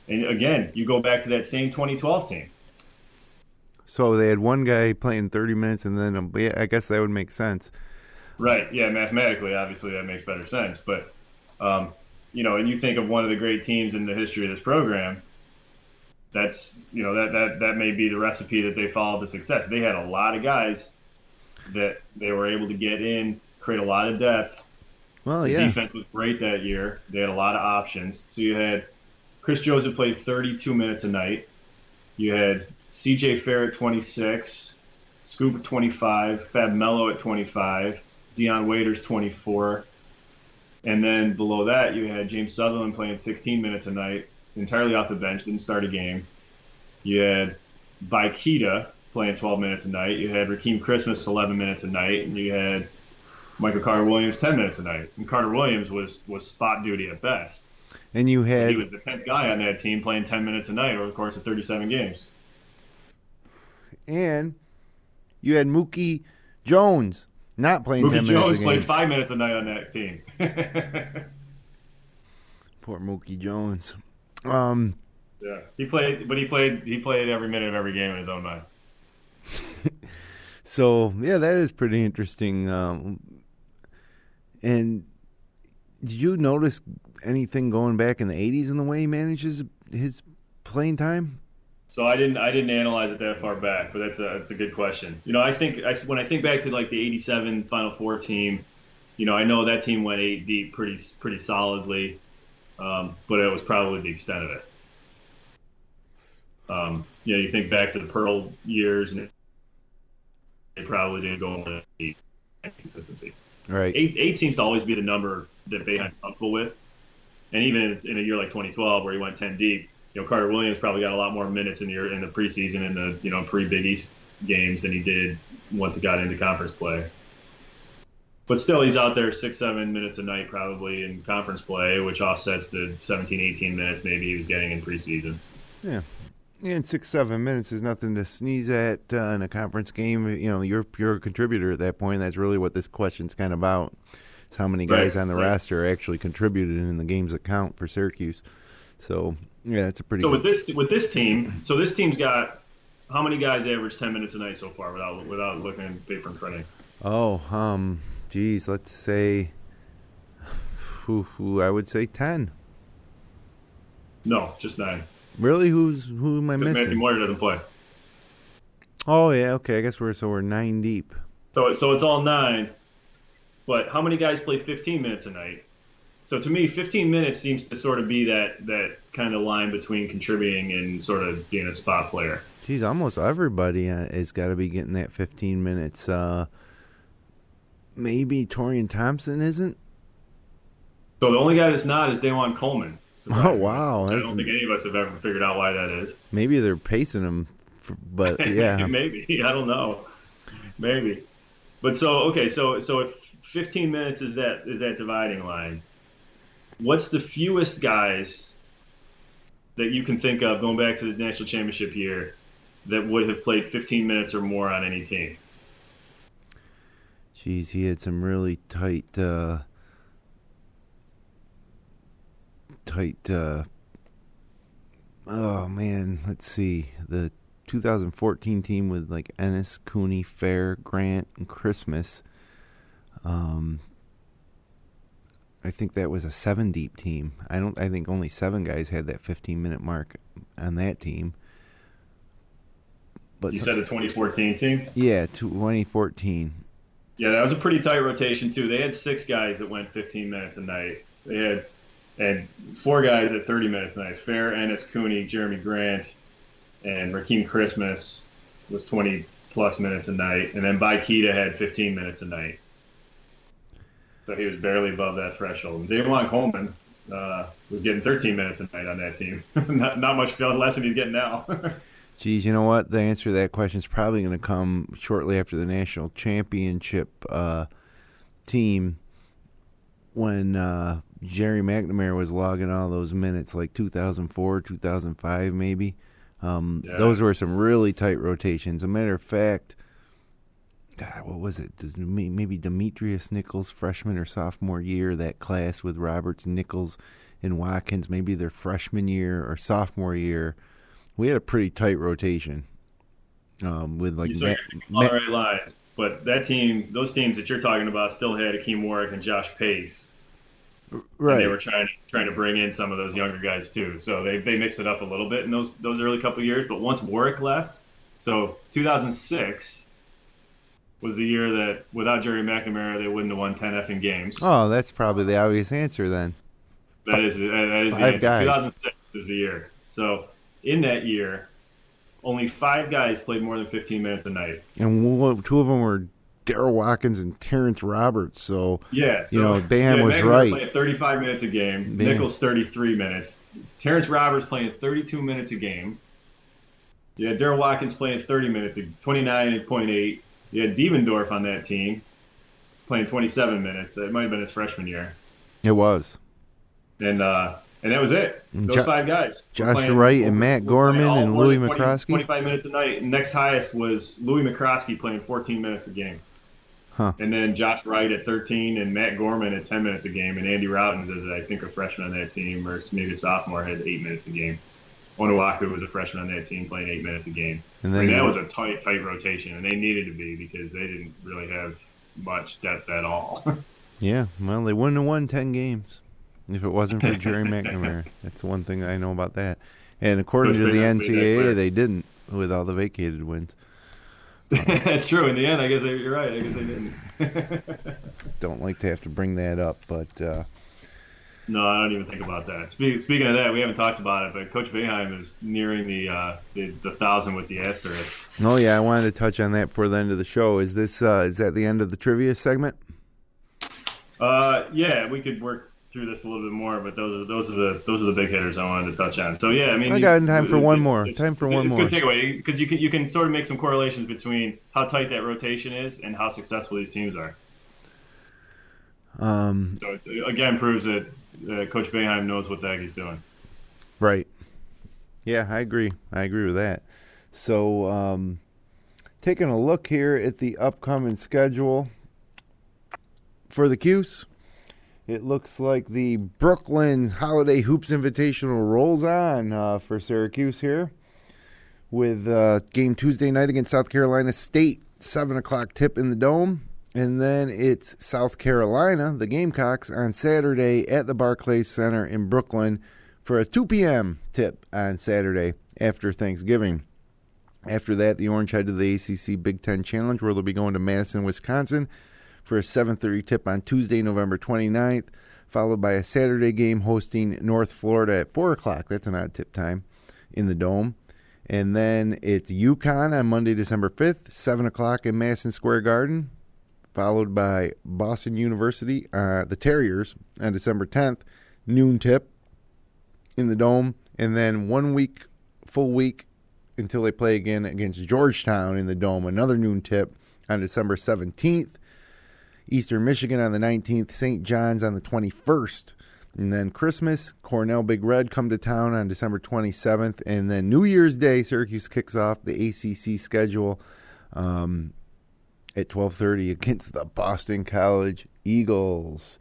And again, you go back to that same 2012 team. So they had one guy playing 30 minutes, and then I guess that would make sense. Right. Yeah, mathematically, obviously, that makes better sense. But, and you think of one of the great teams in the history of this program, that's, that may be the recipe that they followed to success. They had a lot of guys that they were able to get in, create a lot of depth, Well, The yeah. defense was great that year. They had a lot of options. So you had Chris Joseph played 32 minutes a night. You had C.J. Fair at 26, Scoop at 25, Fab Mello at 25, Deion Waiters 24. And then below that, you had James Sutherland playing 16 minutes a night, entirely off the bench, didn't start a game. You had Vikita playing 12 minutes a night. You had Rakeem Christmas 11 minutes a night. And you had Michael Carter-Williams 10 minutes a night. And Carter-Williams was spot duty at best. And you had... He was the 10th guy on that team playing 10 minutes a night over the course of 37 games. And you had Mookie Jones not playing 10 minutes a game. Mookie Jones played 5 minutes a night on that team. Poor Mookie Jones. Yeah, he played every minute of every game in his own mind. So, yeah, that is pretty interesting. And did you notice anything going back in the 80s in the way he manages his playing time? So I didn't analyze it that far back, but that's a good question. When I think back to like the '87 Final Four team, I know that team went 8 deep pretty solidly, but it was probably the extent of it. You think back to the Pearl years, and they probably didn't go in deep consistency. Right. 8 seems to always be the number that Boeheim's comfortable with, and even in a year like 2012 where he went 10 deep. Carter Williams probably got a lot more minutes in the preseason and the pre-Big East games than he did once he got into conference play. But still, he's out there 6-7 minutes a night probably in conference play, which offsets the 17-18 minutes maybe he was getting in preseason. Yeah. And 6-7 minutes is nothing to sneeze at in a conference game. You're a contributor at that point. That's really what this question's kind of about. It's how many guys on the roster actually contributed in the games that count for Syracuse. So, yeah, that's a pretty good... with this team, this team's got how many guys average 10 minutes a night so far without looking at paper and printing? Oh, geez, let's say I would say 10. No, just 9. Really? Who am I missing? Matthew Moyer doesn't play. Oh, yeah, okay. I guess we're 9 deep. So it's all 9. But how many guys play 15 minutes a night? So to me, 15 minutes seems to sort of be that kind of line between contributing and sort of being a spot player. Geez, almost everybody has got to be getting that 15 minutes. Maybe Torian Thompson isn't? So the only guy that's not is Dajuan Coleman. Oh, wow. I don't think any of us have ever figured out why that is. Maybe they're pacing him, but yeah. Maybe. I don't know. Maybe. But so if 15 minutes is that dividing line, what's the fewest guys that you can think of going back to the national championship year that would have played 15 minutes or more on any team? Geez, he had some really tight oh man, let's see. The 2014 team with like Ennis, Cooney, Fair, Grant, and Christmas. I think that was a 7 deep team. I think only 7 guys had that 15-minute mark on that team. But you said the 2014 team? Yeah, 2014. Yeah, that was a pretty tight rotation too. They had 6 guys that went 15 minutes a night. They had 4 guys at 30 minutes a night. Fair, Ennis, Cooney, Jeremy Grant, and Rakeem Christmas was 20-plus minutes a night. And then Vikita had 15 minutes a night. So he was barely above that threshold. And Dajuan Coleman was getting 13 minutes a night on that team. not much less than he's getting now. Geez, you know what? The answer to that question is probably going to come shortly after the national championship team when Jerry McNamara was logging all those minutes, like 2004, 2005 maybe. Those were some really tight rotations. As a matter of fact, God, what was it? Maybe Demetrius Nichols, freshman or sophomore year, that class with Roberts, Nichols, and Watkins, maybe their freshman year or sophomore year. We had a pretty tight rotation with like right lines. But that team, those teams that you're talking about, still had Akeem Warwick and Josh Pace. Right. And they were trying to bring in some of those younger guys too. So they mixed it up a little bit in those early couple of years. But once Warwick left, so 2006 was the year that without Jerry McNamara they wouldn't have won 10 effing games. Oh, that's probably the obvious answer then. That is the answer. Guys. 2006 is the year. So in that year, only 5 guys played more than 15 minutes a night. And 2 of them were Darryl Watkins and Terrence Roberts. So, Boeheim was McNamara right. Playing 35 minutes a game. Nichols 33 minutes. Terrence Roberts playing 32 minutes a game. You had Darryl Watkins playing 30 minutes, 29.8. You had Devendorf on that team playing 27 minutes. It might have been his freshman year. It was. And that was it. Those 5 guys. Josh Wright and Matt Gorman and Louis McCroskey. 25 minutes a night. And next highest was Louis McCroskey playing 14 minutes a game. Huh. And then Josh Wright at 13 and Matt Gorman at 10 minutes a game. And Andy Routens, as I think a freshman on that team, or maybe a sophomore, had 8 minutes a game. Onuaku was a freshman on that team playing 8 minutes a game. And then that was a tight rotation, and they needed to be because they didn't really have much depth at all. Yeah, well, they wouldn't have won 10 games if it wasn't for Jerry McNamara. That's one thing I know about that. And according to the NCAA, they didn't with all the vacated wins. That's true. In the end, I guess you're right. I guess they didn't. Don't like to have to bring that up, but... No, I don't even think about that. Speaking of that, we haven't talked about it, but Coach Boeheim is nearing the 1,000 with the asterisk. Oh, yeah, I wanted to touch on that before the end of the show. Is that the end of the trivia segment? Yeah, we could work through this a little bit more, but those are the big hitters I wanted to touch on. So yeah, I mean, I got time for one more. It's a good takeaway because you can sort of make some correlations between how tight that rotation is and how successful these teams are. So it again proves that Coach Boeheim knows what the heck he's doing. Right. Yeah, I agree. I agree with that. So, taking a look here at the upcoming schedule for the Cuse, it looks like the Brooklyn Holiday Hoops Invitational rolls on for Syracuse here with game Tuesday night against South Carolina State, 7 o'clock tip in the Dome. And then it's South Carolina, the Gamecocks, on Saturday at the Barclays Center in Brooklyn for a 2 p.m. tip on Saturday after Thanksgiving. After that, the Orange head to the ACC Big Ten Challenge, where they'll be going to Madison, Wisconsin for a 7:30 tip on Tuesday, November 29th, followed by a Saturday game hosting North Florida at 4 o'clock. That's an odd tip time in the Dome. And then it's UConn on Monday, December 5th, 7 o'clock in Madison Square Garden, followed by Boston University, the Terriers, on December 10th, noon tip in the Dome. And then 1 week, full week, until they play again against Georgetown in the Dome, another noon tip on December 17th. Eastern Michigan on the 19th, St. John's on the 21st. And then Christmas, Cornell Big Red come to town on December 27th. And then New Year's Day, Syracuse kicks off the ACC schedule at 12:30 against the Boston College Eagles.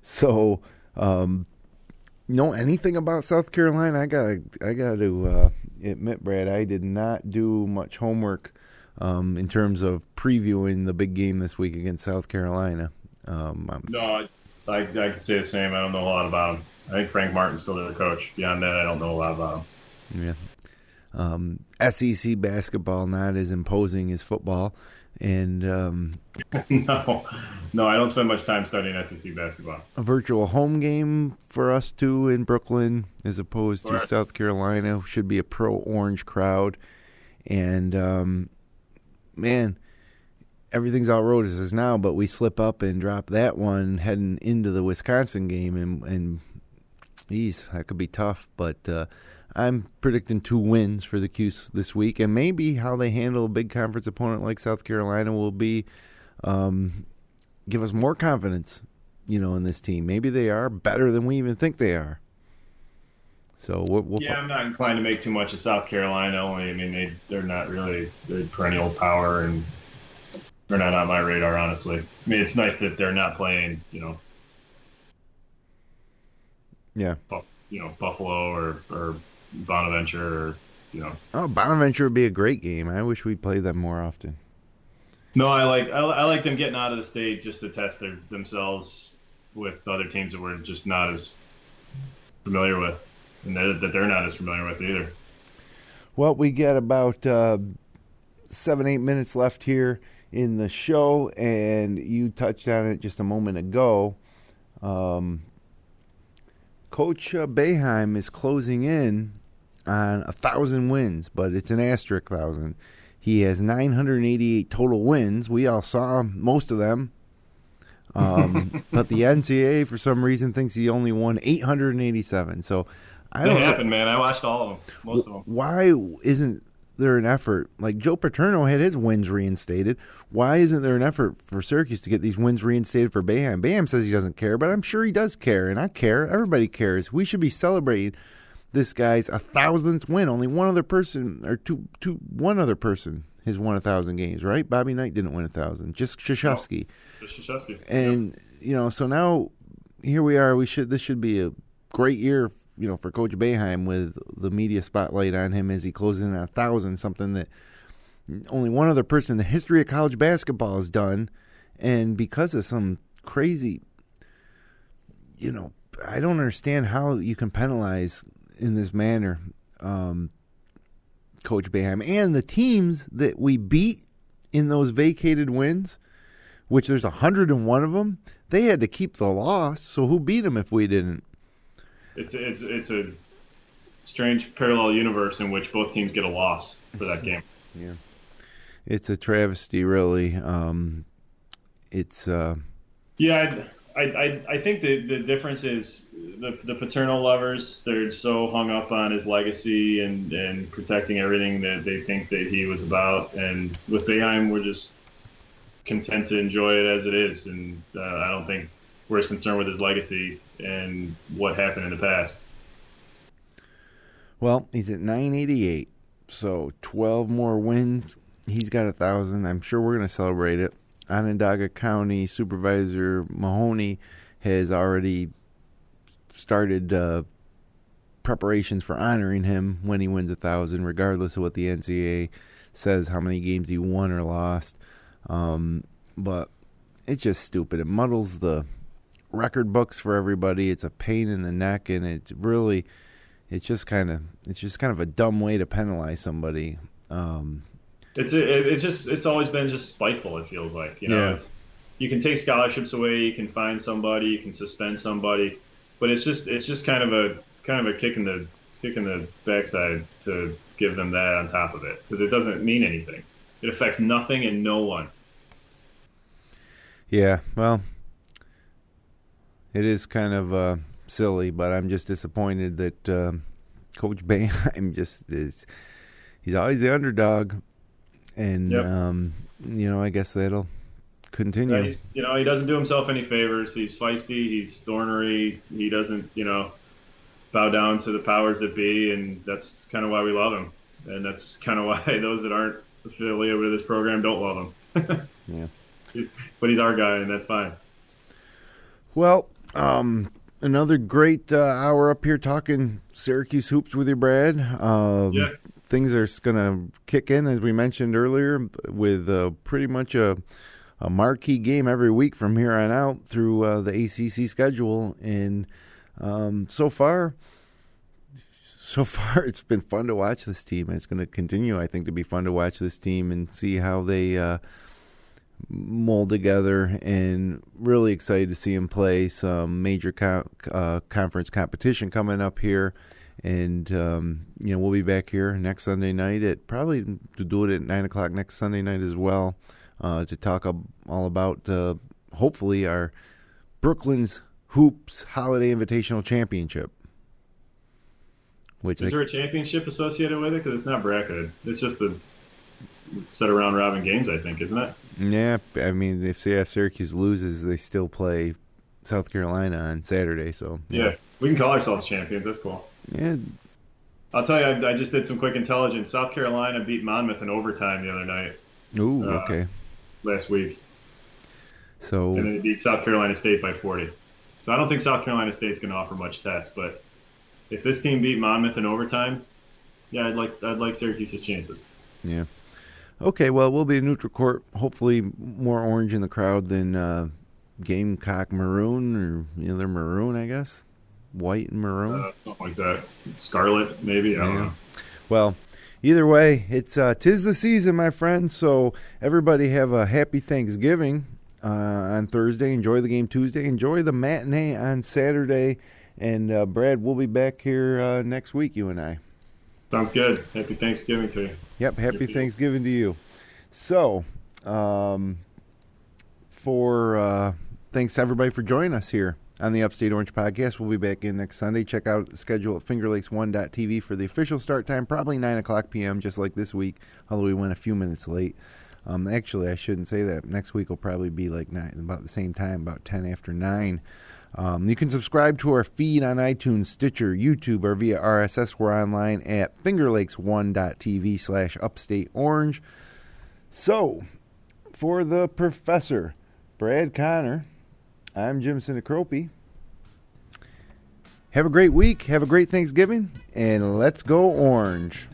So, know anything about South Carolina? I got to admit, Brad, I did not do much homework in terms of previewing the big game this week against South Carolina. No, I can say the same. I don't know a lot about him. I think Frank Martin's still their coach. Beyond that, I don't know a lot about him. Yeah. SEC basketball not as imposing as football. And No, I don't spend much time studying SEC basketball. A virtual home game for us too in Brooklyn, as opposed to South Carolina. Should be a pro-orange crowd. And man, everything's all roses now, but we slip up and drop that one heading into the Wisconsin game, and geez, that could be tough. But I'm predicting 2 wins for the Cuse this week, and maybe how they handle a big conference opponent like South Carolina will be give us more confidence, in this team. Maybe they are better than we even think they are. So I'm not inclined to make too much of South Carolina. Only, I mean, they're not really a perennial power, and they're not on my radar, honestly. I mean, it's nice that they're not playing, Buffalo or Bonaventure, or Oh, Bonaventure would be a great game. I wish we'd play them more often. No, I like them getting out of the state just to test themselves with other teams that we're just not as familiar with, and that they're not as familiar with either. Well, we got about 7-8 minutes left here in the show, and you touched on it just a moment ago. Coach Boeheim is closing in on 1,000 wins, but it's an asterisk 1,000. He has 988 total wins. We all saw most of them. But the NCAA, for some reason, thinks he only won 887. So I don't know. It happened, man. I watched all of them, most of them. Why isn't there an effort? Like Joe Paterno had his wins reinstated. Why isn't there an effort for Syracuse to get these wins reinstated for Boeheim? Boeheim says he doesn't care, but I'm sure he does care, and I care. Everybody cares. We should be celebrating this guy's 1,000th win. Only one other person, or one other person has won 1,000 games, right? Bobby Knight didn't win 1,000. Just Krzyzewski. No, just Krzyzewski. And so now here we are. This should be a great year, for Coach Boeheim, with the media spotlight on him as he closes in on 1,000, something that only one other person in the history of college basketball has done. And because of some crazy, I don't understand how you can penalize in this manner Coach Boeheim and the teams that we beat in those vacated wins, which there's 101 of them. They had to keep the loss, so who beat them if we didn't? It's a strange parallel universe in which both teams get a loss for that game. Yeah, it's a travesty, really. I think the difference is the paternal lovers, they're so hung up on his legacy and protecting everything that they think that he was about. And with Boeheim, we're just content to enjoy it as it is. And I don't think we're as concerned with his legacy and what happened in the past. Well, he's at 988, so 12 more wins. He's got 1,000. I'm sure we're going to celebrate it. Onondaga County Supervisor Mahoney has already started preparations for honoring him when he wins 1,000, regardless of what the NCAA says, how many games he won or lost. But it's just stupid. It muddles the record books for everybody. It's a pain in the neck, and it's just kind of a dumb way to penalize somebody. It's always been just spiteful. It feels like, you can take scholarships away, you can fine somebody, you can suspend somebody, but it's just kind of a kick in the backside to give them that on top of it, because it doesn't mean anything. It affects nothing and no one. Yeah, well, it is kind of silly, but I'm just disappointed that Coach Boeheim he's always the underdog. And, yep. I guess that'll continue. He doesn't do himself any favors. He's feisty. He's thornery. He doesn't, bow down to the powers that be, and that's kind of why we love him. And that's kind of why those that aren't affiliated with this program don't love him. Yeah. But he's our guy, and that's fine. Well, another great hour up here talking Syracuse hoops with you, Brad. Yeah. Things are going to kick in, as we mentioned earlier, with pretty much a marquee game every week from here on out through the ACC schedule. And so far, it's been fun to watch this team. It's going to continue, I think, to be fun to watch this team and see how they mold together. And really excited to see them play some major conference competition coming up here. And, we'll be back here next Sunday night probably to do it at 9 o'clock next Sunday night as well, to talk all about, hopefully, our Brooklyn's Hoops Holiday Invitational Championship. Is there a championship associated with it? Because it's not bracketed. It's just the set of round robin games, I think, isn't it? Yeah, I mean, if Syracuse loses, they still play South Carolina on Saturday. So yeah, we can call ourselves champions. That's cool. Yeah, I'll tell you, I just did some quick intelligence. South Carolina beat Monmouth in overtime the other night. Ooh, okay. Last week. So and then they beat South Carolina State by 40. So I don't think South Carolina State's going to offer much test, but if this team beat Monmouth in overtime, yeah, I'd like Syracuse's chances. Yeah. Okay, well, we'll be a neutral court. Hopefully, more orange in the crowd than Gamecock maroon, or they're maroon, I guess. White and maroon, something like that. Scarlet, maybe. I don't know. Well, Either way, it's tis the season, my friends. So everybody have a happy Thanksgiving on Thursday. Enjoy the game Tuesday. Enjoy the matinee on Saturday. And Brad, we'll be back here next week, you and I. Sounds good. Happy Thanksgiving to you. Yep, happy Thanksgiving to you. So, thanks to everybody for joining us here on the Upstate Orange Podcast. We'll be back in next Sunday. Check out the schedule at fingerlakes1.tv for the official start time, probably 9 o'clock p.m., just like this week, although we went a few minutes late. Actually, I shouldn't say that. Next week will probably be like 9, about the same time, about 10 after 9. You can subscribe to our feed on iTunes, Stitcher, YouTube, or via RSS. We're online at fingerlakes1.tv/upstateorange. So, for the professor, Brad Conor, I'm Jim Sinicropi. Have a great week. Have a great Thanksgiving. And let's go Orange.